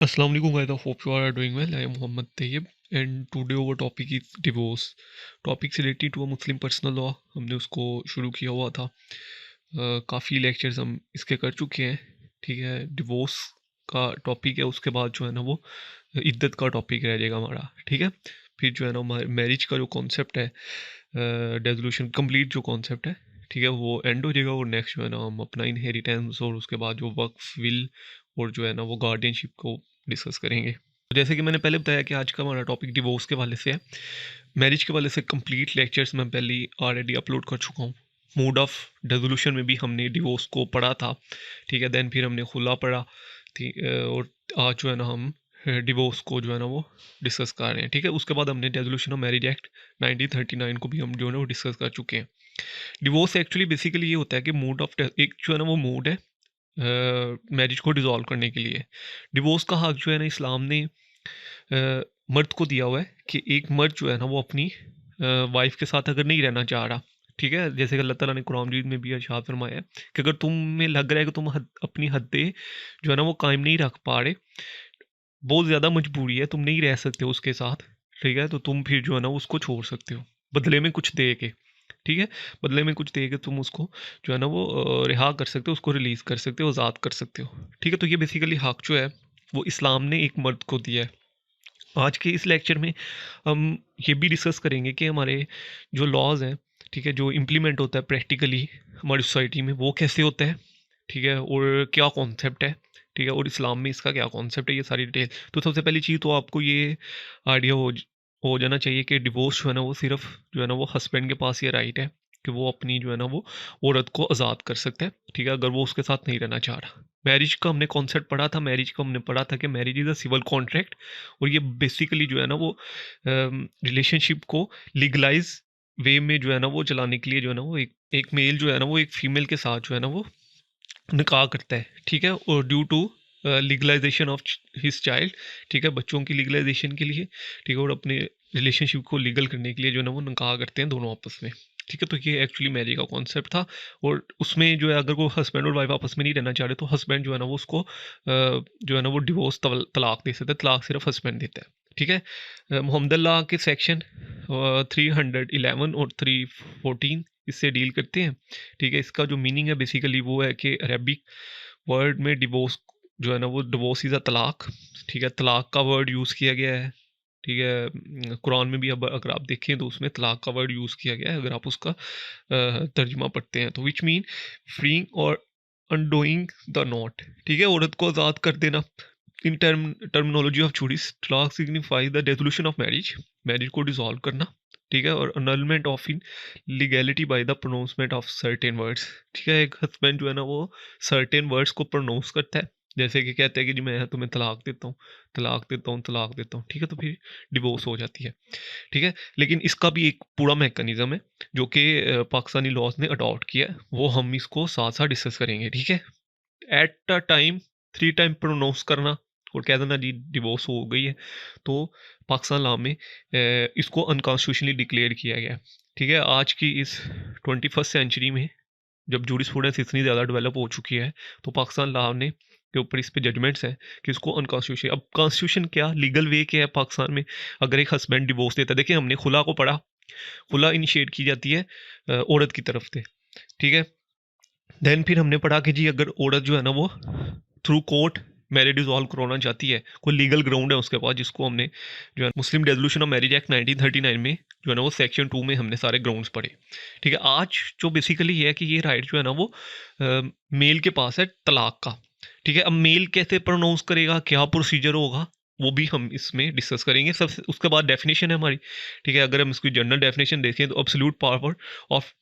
Assalamu alaikum guys, I hope you are doing well. I am Muhammad Tayyib and today our topic is divorce. Topics related to a Muslim personal law हमने उसको शुरू किया हुआ था। काफ़ी lectures हम इसके कर चुके हैं। ठीक है, डिवोर्स का टॉपिक है, उसके बाद जो है ना वो इद्दत का टॉपिक रह जाएगा हमारा। ठीक है, फिर जो है ना मैरिज का जो कॉन्सेप्ट है, डेसोल्यूशन कंप्लीट जो कॉन्सेप्ट है, ठीक है, वो एंड हो जाएगा। और नेक्स्ट जो है ना हम अपना इनहेरिटेंस और उसके बाद जो वक्फ विल और जो है ना वो गार्डियनशिप को डिस्कस करेंगे। तो जैसे कि मैंने पहले बताया कि आज का हमारा टॉपिक डिवोर्स के वाले से है। मैरिज के वाले से कंप्लीट लेक्चर्स मैं पहले ही ऑलरेडी अपलोड कर चुका हूँ। मोड ऑफ रेजोल्यूशन में भी हमने डिवोर्स को पढ़ा था। ठीक है, देन फिर हमने खुला पढ़ा थी, और आज जो है ना हम डिवोर्स को जो है ना वो डिस्कस कर रहे हैं। ठीक है, उसके बाद हमने रेजोल्यूशन ऑफ मैरिज एक्ट 1939 को भी हम जो है ना वो डिस्कस कर चुके हैं। डिवोर्स एक्चुअली बेसिकली ये होता है कि मोड ऑफ एक जो है ना वो मोड है मैरिज को डिसॉल्व करने के लिए। डिवोर्स का हक जो है ना इस्लाम ने मर्द को दिया हुआ है कि एक मर्द जो है ना वो अपनी वाइफ के साथ अगर नहीं रहना चाह रहा, ठीक है, जैसे कि अल्लाह ताला ने कुरान मजीद में भी इरशाद फरमाया है कि अगर तुम में लग रहा है कि तुम अपनी हदें जो है ना वो कायम नहीं रख पा रहे, बहुत ज़्यादा मजबूरी है, तुम नहीं रह सकते उसके साथ, ठीक है, तो तुम फिर जो है ना उसको छोड़ सकते हो बदले में कुछ दे के। ठीक है, बदले में कुछ दे के तुम उसको जो है ना वो रिहा कर सकते हो, उसको रिलीज़ कर सकते हो, आज़ाद कर सकते हो। ठीक है, तो ये बेसिकली हक जो है वो इस्लाम ने एक मर्द को दिया है। आज के इस लेक्चर में हम ये भी डिस्कस करेंगे कि हमारे जो लॉज हैं, ठीक है, जो इम्प्लीमेंट होता है प्रैक्टिकली हमारी सोसाइटी में, वो कैसे होता है, ठीक है, और क्या कॉन्सेप्ट है, ठीक है, और इस्लाम में इसका क्या कॉन्सेप्ट है, ये सारी डिटेल। तो सबसे पहली चीज़ तो आपको ये आइडिया हो जाना चाहिए कि डिवोर्स जो है ना वो सिर्फ जो है ना वो हस्बैंड के पास ये राइट है कि वो अपनी जो है ना वो औरत को आज़ाद कर सकता है, ठीक है, अगर वो उसके साथ नहीं रहना चाह रहा। मैरिज का हमने कॉन्सेप्ट पढ़ा था, मैरिज का हमने पढ़ा था कि marriage is a civil contract, और ये बेसिकली जो है ना वो रिलेशनशिप को लीगलाइज वे में जो है ना वो चलाने के लिए जो है ना वो एक मेल जो है ना वो एक फीमेल के साथ जो है ना वो निकाह करता है। ठीक है, और due to legalisation of his child, ठीक है, बच्चों की लीगलाइजेशन के लिए, ठीक है, और अपने रिलेशनशिप को लीगल करने के लिए जो है ना वो निकाह करते हैं दोनों आपस में। ठीक है, तो ये एक्चुअली मैरिज का कॉन्सेप्ट था। और उसमें जो है अगर वो हस्बैंड और वाइफ आपस में नहीं रहना चाह रहे तो हस्बैंड जो है ना वो उसको जो है ना वो डिवोर्स तलाक दे सकता है। तलाक सिर्फ हस्बैंड देता है। ठीक है, मोहम्मद अल्लाह के सेक्शन 311 और 314 इससे डील करते हैं। ठीक है, इसका जो मीनिंग है बेसिकली वो है कि अरबिक वर्ड में डिवोर्स जो है ना वो डिवोर्स इज़ अ तलाक। ठीक है, तलाक का वर्ड यूज़ किया गया है। ठीक है, कुरान में भी अब अगर आप देखें तो उसमें तलाक का वर्ड यूज़ किया गया है, अगर आप उसका तर्जुमा पढ़ते हैं तो, विच मीन फ्रीइंग और अनडोइंग द नॉट। ठीक है, औरत को आज़ाद कर देना। इन टर्मिनोलॉजी ऑफ जूडिस, तलाक signifies the resolution of marriage, marriage को डिसॉल्व करना। ठीक है, और अनलमेंट of in legality by the pronouncement of certain words. ठीक है, एक हस्बैंड जो है ना वो सर्टेन वर्ड्स को प्रोनाउंस करता है, जैसे कि कहते हैं कि जी मैं तुम्हें तलाक देता हूँ, तलाक देता हूँ, तलाक देता हूँ। ठीक है, तो फिर डिवोर्स हो जाती है। ठीक है, लेकिन इसका भी एक पूरा मैकेनिज्म है जो कि पाकिस्तानी लॉज ने अडॉप्ट किया है, वो हम इसको साथ साथ डिस्कस करेंगे। ठीक है, at a time 3 time pronounce करना और कह देना जी डिवोर्स हो गई है, तो पाकिस्तान लॉ में इसको अनकॉन्स्टिट्यूशनली डिक्लेयर किया गया है। ठीक है, आज की इस 21st सेंचुरी में जब जूरिस्प्रूडेंस इतनी ज़्यादा डेवलप हो चुकी है, तो पाकिस्तान लॉ ने के ऊपर इस पे जजमेंट्स हैं कि इसको अनकॉन्स्टिट्यूशन, अब कॉन्स्टिट्यूशन क्या, लीगल वे क्या है पाकिस्तान में, अगर एक हस्बैंड डिवोर्स देता है, देखिए हमने खुला को पढ़ा, खुला इनिशिएट की जाती है औरत की तरफ से। ठीक है, देन फिर हमने पढ़ा कि जी अगर औरत जो है ना वो थ्रू कोर्ट मैरिज डिसॉल्व करवाना चाहती है, कोई लीगल ग्राउंड है उसके पास, जिसको हमने जो है मुस्लिम रेजोल्यूशन ऑफ मैरिज एक्ट 1939 में जो है ना वो सेक्शन 2 में हमने सारे ग्राउंड्स पढ़े। ठीक है, आज जो बेसिकली ये है कि ये राइट जो है ना वो मेल के पास है तलाक का। ठीक है, अब मेल कैसे प्रोनाउंस करेगा, क्या प्रोसीजर होगा, वो भी हम इसमें डिस्कस करेंगे। सबसे उसके बाद डेफिनेशन है हमारी। ठीक है, अगर हम इसकी जनरल डेफिनेशन देखें तो absolute power of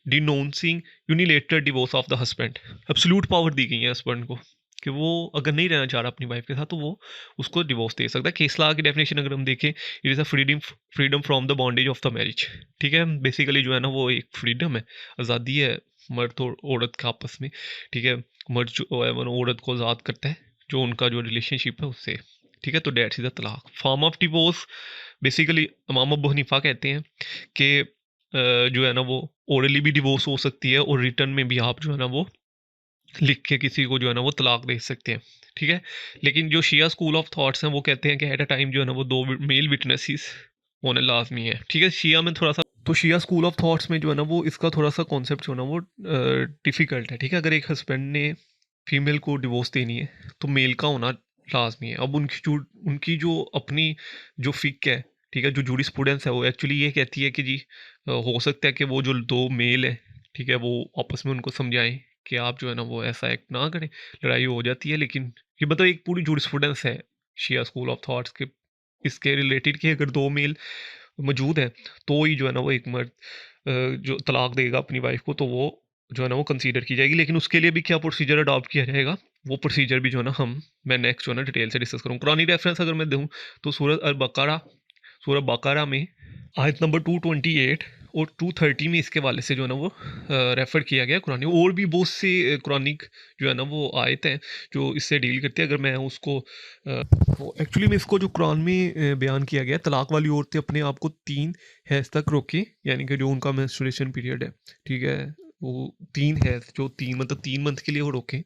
denouncing unilateral divorce of the husband, absolute power दी गई है हस्बैंड को कि वो अगर नहीं रहना चाह रहा अपनी वाइफ के साथ तो वो उसको डिवोर्स दे सकता है। केस लॉ की डेफिनेशन अगर हम देखें, it is a freedom from the bondage of the marriage. ठीक है, बेसिकली जो है ना वो एक फ्रीडम है, आज़ादी है मर्द और औरत के आपस में। ठीक है, मर्द जो है वो औरत को आज़ाद करता है जो उनका जो रिलेशनशिप है उससे। ठीक है, तो डेट्स इज द तलाक। फॉर्म ऑफ डिवोर्स बेसिकली इमाम अबू हनीफा कहते हैं कि जो है ना वो ओरली भी डिवोर्स हो सकती है और रिटर्न में भी आप जो है ना वो लिख के किसी को जो है ना वो तलाक दे सकते हैं, ठीक है। लेकिन जो शिया स्कूल ऑफ थॉट्स हैं वो कहते हैं कि एट अ टाइम जो है ना वो 2 मेल विटनेसेस होना लाजमी है, ठीक है। शिया में थोड़ा सा, तो शिया स्कूल ऑफ थॉट्स में जो है ना वो इसका थोड़ा सा कॉन्सेप्ट जो है ना वो डिफ़िकल्ट है, ठीक है। अगर एक हस्बैंड ने फीमेल को डिवोर्स देनी है तो मेल का होना लाजमी है। अब उनकी जो अपनी जो फिक है, ठीक है, जो जूरिस्प्रूडेंस है वो एक्चुअली ये कहती है कि जी हो सकता है कि वो जो 2 मेल है, ठीक है, वो आपस में उनको समझाएं कि आप जो है ना वो ऐसा एक्ट ना करें। लड़ाई हो जाती है, लेकिन ये मतलब एक पूरी जूरिस्प्रूडेंस है शिया स्कूल ऑफ थॉट्स के इसके रिलेटेड कि अगर 2 मेल मौजूद हैं तो ही जो है ना वो एक मर्द जो तलाक देगा अपनी वाइफ को, तो वो जो है ना वो कंसीडर की जाएगी। लेकिन उसके लिए भी क्या प्रोसीजर अडॉप्ट किया जाएगा, वो प्रोसीजर भी जो है ना मैं नेक्स्ट जो है ना डिटेल से डिस्कस करूँ। कुरानी रेफरेंस अगर मैं दूँ तो सूरह बकरा में आयत नंबर 228 और 230 में इसके वाले से जो है ना वो रेफ़र किया गया कुरानी। और भी बहुत से कुरानिक जो है ना वो आयत हैं जो इससे डील करती है। अगर मैं उसको वो एक्चुअली में इसको जो कुरान में बयान किया गया है, तलाक वाली औरतें अपने आप को 3 हैज़ तक रोकें, यानी कि जो उनका मेंस्ट्रुएशन पीरियड है, ठीक है, वो 3 हैज़ जो 3 मतलब 3 मंथ के लिए वो रोकें।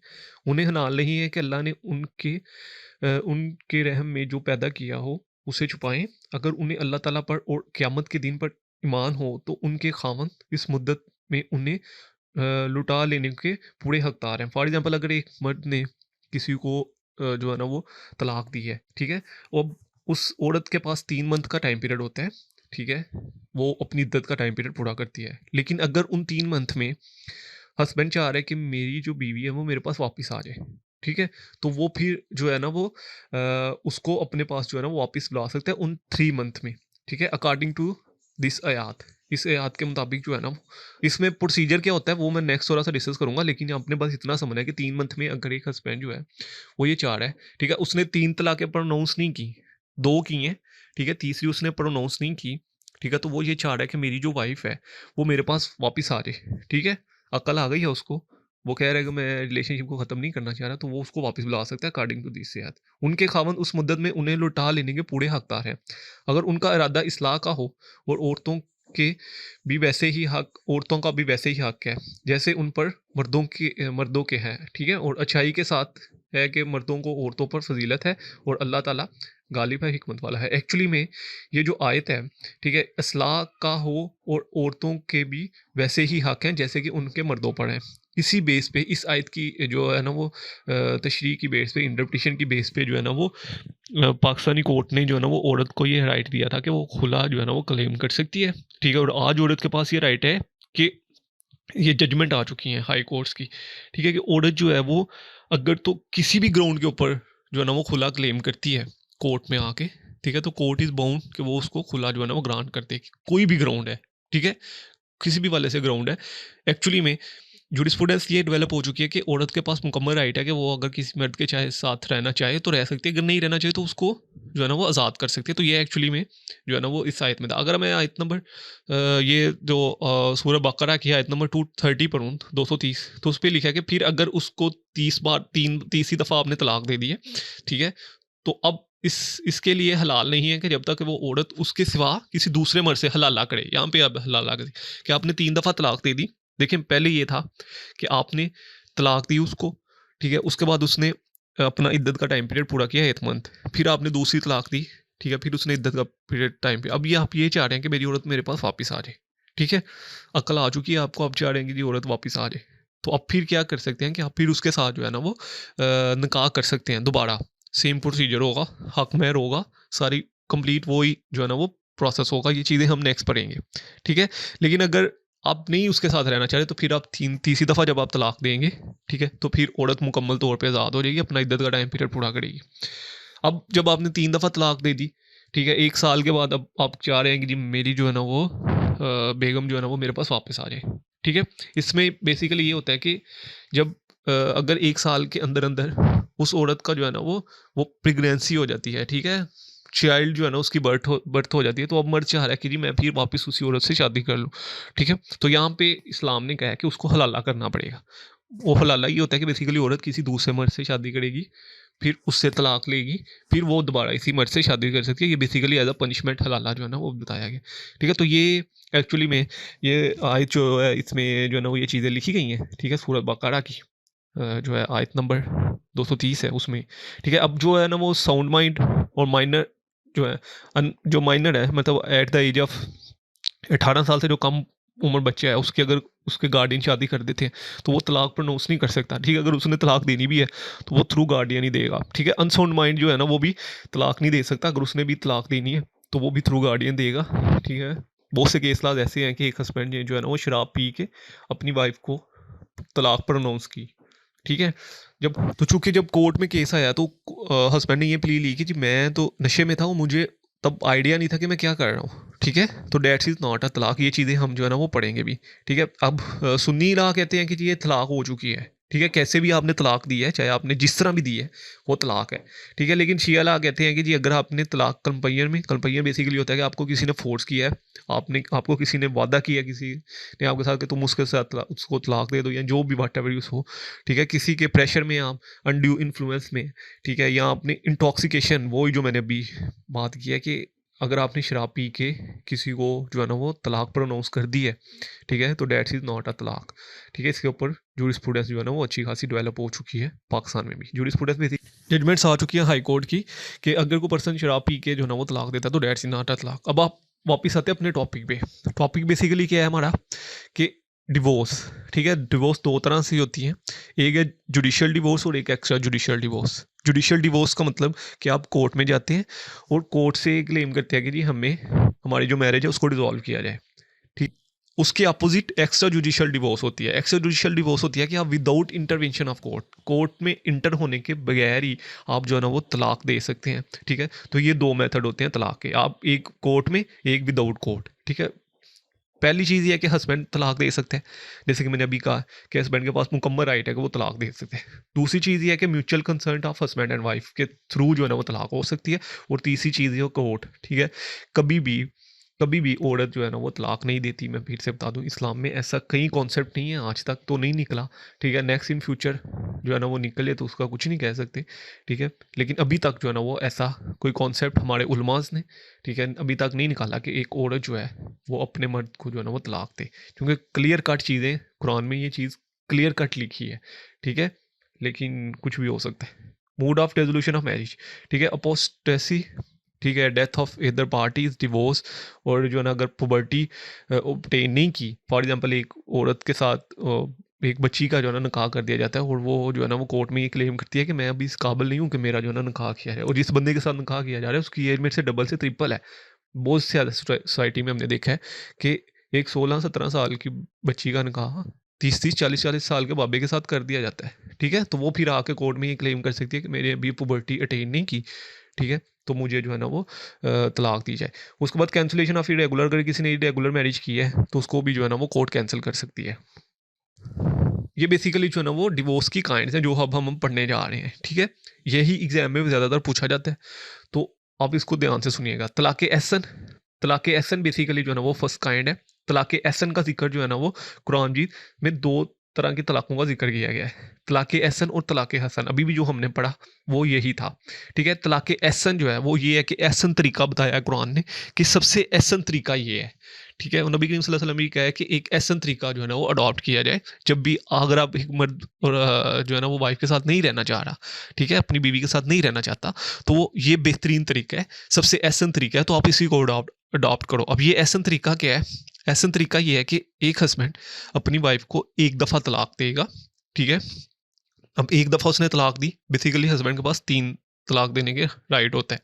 उन्हें हलाल नहीं है कि अल्लाह ने उनके रहम में जो पैदा किया हो उसे छुपाएं। अगर उन्हें अल्लाह ताला पर और क़यामत के दिन पर ईमान हो तो उनके खावंद इस मुद्दत में उन्हें लुटा लेने के पूरे हकदार हैं। फॉर एग्जांपल अगर एक मर्द ने किसी को जो है ना वो तलाक दी है, ठीक है, और उस औरत के पास 3 मंथ का टाइम पीरियड होता है, ठीक है, वो अपनी इद्दत का टाइम पीरियड पूरा करती है। लेकिन अगर उन 3 मंथ में हस्बैंड चाह रहा है कि मेरी जो बीवी है वो मेरे पास वापस आ जाए, ठीक है, तो वो फिर जो है ना वो उसको अपने पास जो है ना वो वापस बुला सकते हैं उन 3 मंथ में, ठीक है, अकॉर्डिंग टू दिस आयात। इस आयात के मुताबिक जो है ना इसमें प्रोसीजर क्या होता है वो मैं नेक्स्ट थोड़ा सा डिस्कस करूंगा। लेकिन आपने बस इतना समझना है कि 3 मंथ में अगर एक हस्बैंड जो है वो ये चाह रहा है, ठीक है, उसने 3 तलाकें प्रोनाउंस नहीं की, 2 की हैं, ठीक है, तीसरी उसने प्रोनाउंस नहीं की, ठीक है, तो वो ये चाह रहा है कि मेरी जो वाइफ है वो मेरे पास वापस आ जाए, ठीक है, अकल आ गई है उसको, वो कह रहा है कि मैं रिलेशनशिप को ख़त्म नहीं करना चाह रहा, तो वो उसको वापस बुला सकता है अकॉर्डिंग टू दिस आयत। उनके खावंद उस मुद्दत में उन्हें लौटा लेने के पूरे हकदार हैं अगर उनका इरादा इस्लाह का हो, और औरतों का भी वैसे ही हक है जैसे उन पर मर्दों के हैं, ठीक है, और अच्छाई के साथ है कि मर्दों को औरतों पर फजीलत है और अल्लाह ताला गालिब है, हिकमत वाला है। एक्चुअली में ये जो आयत है, ठीक है, इस्लाह का हो और औरतों के भी वैसे ही हक हैं जैसे कि उनके मर्दों पर हैं। इसी बेस पे इस आयत की जो है ना वो तशरीह की बेस पे, इंटरप्रिटेशन की बेस पे जो है ना वो पाकिस्तानी कोर्ट ने जो है ना वो औरत को ये राइट दिया था कि वो खुला जो है ना वो क्लेम कर सकती है, ठीक है। और आज औरत के पास ये राइट है कि ये जजमेंट आ चुकी हैं हाई कोर्ट्स की, ठीक है, कि औरत जो है वो अगर तो किसी भी ग्राउंड के ऊपर जो है ना वो खुला क्लेम करती है कोर्ट में आके, ठीक है, तो कोर्ट इज़ बाउंड कि वो उसको खुला जो है ना वो ग्रांट कर देगी। कोई भी ग्राउंड है, ठीक है, किसी भी वाले से ग्राउंड है। एक्चुअली में जूरिस्प्रूडेंस ये डेवलप हो चुकी है कि औरत के पास मुकम्मल राइट है कि वो अगर किसी मर्द के चाहे साथ रहना चाहे तो रह सकती है, अगर नहीं रहना चाहे तो उसको जो है ना वो आज़ाद कर सकती है। तो ये एक्चुअली में जो है ना वो इस आयत में था। अगर मैं आयत नंबर ये जो सूरह बकरा की आयत नंबर 230 पढ़ूँ, 230, तो उस पर लिखा है कि फिर अगर उसको 30 दफ़ा आपने तलाक दे दी है, ठीक है, तो अब इसके लिए हलाल नहीं है कि जब तक वो औरत उसके सिवा किसी दूसरे मर्द से हलाला करे। यहाँ पे अब हलाला करे कि आपने 3 दफ़ा तलाक दे दी। देखिए पहले ये था कि आपने तलाक दी उसको, ठीक है, उसके बाद उसने अपना इद्दत का टाइम पीरियड पूरा किया 8 मंथ, फिर आपने दूसरी तलाक दी, ठीक है, फिर उसने इद्दत का पीरियड टाइम पे, अब ये आप ये चाह रहे हैं कि मेरी औरत मेरे पास वापस आ जाए, ठीक है, अकल आ चुकी है आपको, आप चाह रहे हैं कि ये औरत वापस आ जाए। तो अब फिर क्या कर सकते हैं कि आप फिर उसके साथ जो है ना वो निकाह कर सकते हैं दोबारा। सेम प्रोसीजर होगा, हक महर होगा, सारी कंप्लीट वही जो है ना वो प्रोसेस होगा। ये चीज़ें हम नेक्स्ट पढ़ेंगे, ठीक है। लेकिन अगर आप नहीं उसके साथ रहना चाह रहे तो फिर आप तीसरी दफ़ा जब आप तलाक देंगे, ठीक है, तो फिर औरत मुकम्मल तौर पे आज़ाद हो जाएगी, अपना इद्दत का टाइम पीरियड पूरा करेगी। अब जब आपने 3 दफ़ा तलाक दे दी, ठीक है, 1 साल के बाद अब आप चाह रहे हैं कि जी मेरी जो है ना वो बेगम जो है ना वो मेरे पास वापस आ जाए, ठीक है। इसमें बेसिकली ये होता है कि जब अगर 1 साल के अंदर-अंदर उस औरत का जो है ना वो प्रेगनेंसी हो जाती है, ठीक है, चाइल्ड जो है ना उसकी बर्थ हो जाती है, तो अब मर्द चाह रहा है कि जी मैं फिर वापस उसी औरत से शादी कर लूँ, ठीक है। तो यहाँ पे इस्लाम ने कहा है कि उसको हलाला करना पड़ेगा। वो हलाला ये होता है कि बेसिकली औरत किसी दूसरे मर्द से शादी करेगी, फिर उससे तलाक लेगी, फिर वो दोबारा इसी मर्द से शादी कर सकती है। ये बेसिकली एज अ पनिशमेंट हलाला जो है ना वो बताया गया, ठीक है। तो ये एक्चुअली में ये आयत जो है इसमें जो है ना वो ये चीज़ें लिखी गई हैं, ठीक है, सूरह बकरा की, जो है आयत नंबर 230 है उसमें, ठीक है। अब जो है ना वो साउंड माइंड और माइनर जो है जो माइनर है मतलब एट द एज ऑफ 18 साल से जो कम उम्र बच्चा है उसके अगर उसके गार्डियन शादी कर देते हैं तो वो तलाक प्रोनाउंस नहीं कर सकता, ठीक है। अगर उसने तलाक देनी भी है तो वो थ्रू गार्डियन ही देगा, ठीक है। अनसाउंड माइंड जो है ना वो भी तलाक नहीं दे सकता, अगर उसने भी तलाक देनी है तो वो भी थ्रू गार्डियन देगा, ठीक है। बहुत से केस लाज ऐसे हैं कि एक हस्बैंड ने जो है ना वो शराब पी के अपनी वाइफ को तलाक प्रोनाउंस की, ठीक है। जब तो चूंकि जब कोर्ट में केस आया तो हस्बैंड ने ये प्ली ली कि जी मैं तो नशे में था, वो मुझे तब आइडिया नहीं था कि मैं क्या कर रहा हूँ, ठीक है। तो डेट्स इज नॉट अ तलाक, ये चीज़ें हम जो है ना वो पढ़ेंगे भी, ठीक है। अब सुन्नी ला कहते हैं कि जी ये तलाक हो चुकी है, ठीक है। कैसे भी आपने तलाक दी है, चाहे आपने जिस तरह भी दी है वो तलाक है, ठीक है। लेकिन शिया ला कहते हैं कि जी अगर आपने तलाक कंपैनियन बेसिकली होता है कि आपको किसी ने फोर्स किया है, आपको किसी ने वादा किया, किसी ने आपके साथ कि तुम उसके साथ उसको तलाक दे दो या जो भी वाट एवर यूज हो, ठीक है। किसी के प्रेशर में आप अनड्यू इन्फ्लुएंस में, ठीक है, या आपने इंटॉक्सिकेशन, वो जो मैंने अभी बात की है कि अगर आपने शराब पी के किसी को जो है ना वो तलाक प्रोनाउंस कर दी है, ठीक है, तो डेट्स इज नॉट अ तलाक, ठीक है। इसके ऊपर जूरिस्प्रूडेंस जो है ना वो अच्छी खासी डेवलप हो चुकी है पाकिस्तान में भी। जूरिस्प्रूडेंस में जजमेंट्स आ चुकी है हाई कोर्ट की कि अगर कोई पर्सन शराब पी के जो है ना वो तलाक देता है तो डेट्स इज नॉट अ तलाक। अब आप वापिस आते हैं अपने टॉपिक पे। टॉपिक बेसिकली क्या है हमारा कि डिवोर्स, ठीक है। डिवोर्स दो तरह से होती है, एक है जुडिशियल डिवोर्स और एक extra judicial divorce. Judicial divorce का मतलब कि आप कोर्ट में जाते हैं और कोर्ट से क्लेम करते हैं कि जी हमें हमारी जो मैरिज है उसको डिसॉल्व किया जाए, ठीक। उसके अपोजिट एक्स्ट्रा जुडिशियल डिवोर्स होती है। एक्स्ट्रा जुडिशियल डिवोर्स होती है कि आप विदाउट इंटरवेंशन ऑफ कोर्ट में इंटर होने के बगैर ही आप जो है ना वो तलाक दे सकते हैं, ठीक है। तो ये दो मेथड होते हैं तलाक के, आप एक कोर्ट में एक विदाउट कोर्ट, ठीक है। पहली चीज़ ये है कि हस्बैंड तलाक दे सकते हैं, जैसे कि मैंने अभी कहा कि हस्बैंड के पास मुकम्मल राइट है कि वो तलाक दे सकते हैं। दूसरी चीज़ ये है कि mutual concern of husband and wife के थ्रू जो है ना वो तलाक हो सकती है। और तीसरी चीज़ है कोर्ट, ठीक है। कभी भी औरत जो है ना वो तलाक नहीं देती। मैं फिर से बता दूं, इस्लाम में ऐसा कहीं कॉन्सेप्ट नहीं है, आज तक तो नहीं निकला, ठीक है। नेक्स्ट इन फ्यूचर जो है ना वो निकले तो उसका कुछ नहीं कह सकते, ठीक है। लेकिन अभी तक जो है ना वो ऐसा कोई कॉन्सेप्ट हमारे उलमास ने, ठीक है, अभी तक नहीं निकाला कि एक औरत जो है वो अपने मर्द को जो है ना वो तलाक दे, क्योंकि क्लियर कट चीज़ें कुरान में ये चीज़ क्लियर कट लिखी है, ठीक है। लेकिन कुछ भी हो सकता है। Mood off resolution of marriage, ठीक है, अपोस्टेसी, ठीक है, डेथ ऑफ इधर पार्टीज, डिवोर्स, और जो है ना अगर पुबर्टी obtain नहीं की, फॉर एग्जांपल एक औरत के साथ एक बच्ची का जो है ना निकाह कर दिया जाता है और वो जो है ना वो कोर्ट में ये क्लेम करती है कि मैं अभी इस काबिल नहीं हूँ कि मेरा जो है ना निकाह किया है, और जिस बंदे के साथ निकाह किया जा रहा है उसकी एज मेरे से डबल से ट्रिपल है। बहुत से ज़्यादा सोसाइटी में हमने देखा है कि एक 16-17 साल की बच्ची का निकाह 30-30 40-40 साल के बाबे के साथ कर दिया जाता है, ठीक है। तो वो फिर आके कोर्ट में ये क्लेम कर सकती है कि मेरे अभी पुबर्टी अटेन नहीं की, ठीक है, तो मुझे जो है ना वो तलाक दी जाए। उसके बाद कैंसिलेशन ऑफ इरेगुलर, अगर किसी ने इरेगुलर मैरिज की है तो उसको भी जो है ना वो कोर्ट कैंसिल कर सकती है। ये बेसिकली जो है ना वो डिवोर्स की काइंड्स हैं जो अब हम पढ़ने जा रहे हैं, ठीक है। यही एग्जाम में ज़्यादातर पूछा जाता है, तो आप इसको ध्यान से सुनिएगा। तलाक़ एहसन बेसिकली जो है ना वो फर्स्ट काइंड है। तलाक़ एहसन का जिक्र जो है ना वो कुरान मजीद में दो तरह की तलाक़ों का जिक्र किया गया है, तलाक़ एहसन और तलाक़ हसन। अभी भी जो हमने पढ़ा वो यही था, ठीक है। तलाक़ एहसन जो है वो ये है कि एहसन तरीका बताया है कुरान ने कि सबसे एहसन तरीका ये है, ठीक है। और नबी करीम सल्लल्लाहु अलैहि वसल्लम ने कहा है कि एक एहसन तरीका जो है ना वो अडॉप्ट किया जाए जब भी, अगर आप एक मर्द और जो है ना वो वाइफ के साथ नहीं रहना चाह रहा, ठीक है, अपनी बीवी के साथ नहीं रहना चाहता, तो वो ये बेहतरीन तरीका है, सबसे एहसन तरीका है, तो आप इसी को अडॉप्ट करो। अब ये एहसन तरीका क्या है? एहसन तरीका ये है कि एक हस्बैंड अपनी वाइफ को एक दफ़ा तलाक देगा, ठीक है। अब एक दफ़ा उसने तलाक दी, बेसिकली हस्बैंड के पास 3 तलाक देने के राइट होता है,